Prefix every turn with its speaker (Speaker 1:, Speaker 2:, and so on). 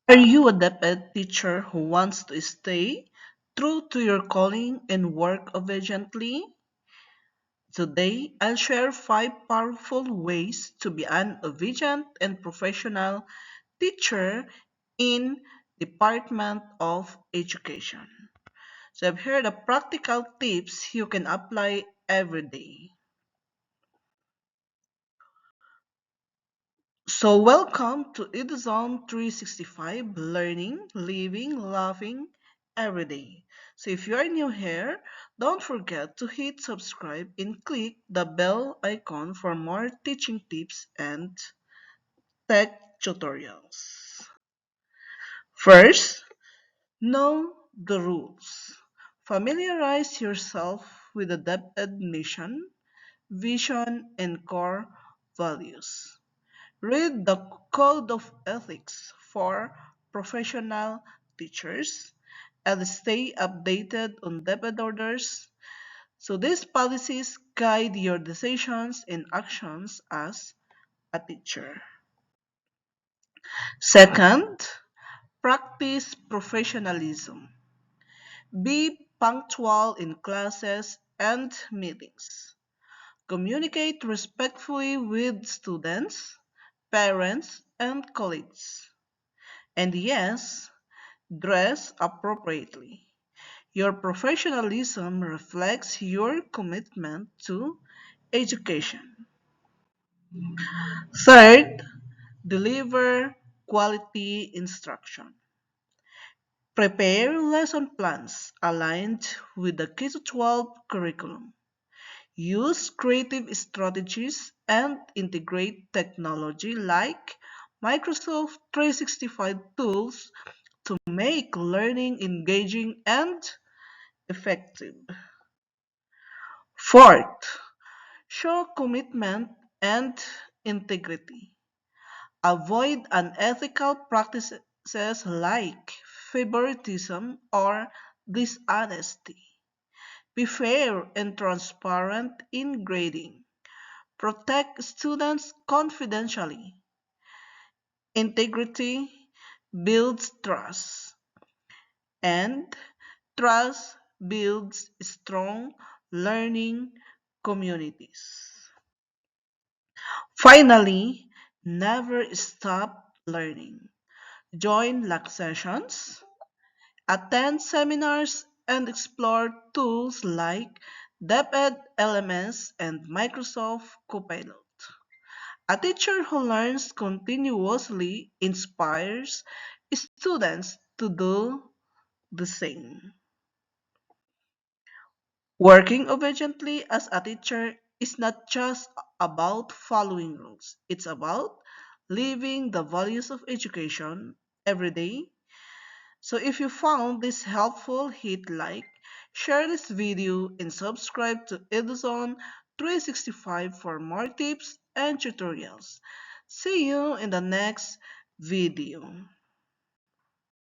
Speaker 1: Are you a DepEd teacher who wants to stay true to your calling and work obediently? Today, I'll share 5 powerful ways to be an obedient and professional teacher in Department of Education. So I've heard the practical tips you can apply every day. So welcome to EduZone 365, learning, living, laughing every day. So if you are new here, don't forget to hit subscribe and click the bell icon for more teaching tips and tech tutorials. First, know the rules. Familiarize yourself with the DepEd mission, vision, and core values. Read the Code of Ethics for professional teachers and stay updated on DepEd orders. So these policies guide your decisions and actions as a teacher. Second, practice professionalism. Be punctual in classes and meetings. Communicate respectfully with students, parents, and colleagues. And yes, dress appropriately. Your professionalism reflects your commitment to education. Third, deliver quality instruction. Prepare lesson plans aligned with the K-12 curriculum. Use creative strategies and integrate technology like Microsoft 365 tools to make learning engaging and effective. Fourth, show commitment and integrity. Avoid unethical practices like favoritism or dishonesty. Be fair and transparent in grading. Protect students confidentially. Integrity builds trust, and trust builds strong learning communities. Finally, never stop learning. Join LAC sessions, attend seminars, and explore tools like DepEd LMS and Microsoft Copilot. A teacher who learns continuously inspires students to do the same. Working obediently as a teacher is not just about following rules. It's about living the values of education every day. So if you found this helpful, hit like, share this video, and subscribe to EduZone 365 for more tips and tutorials. See you in the next video.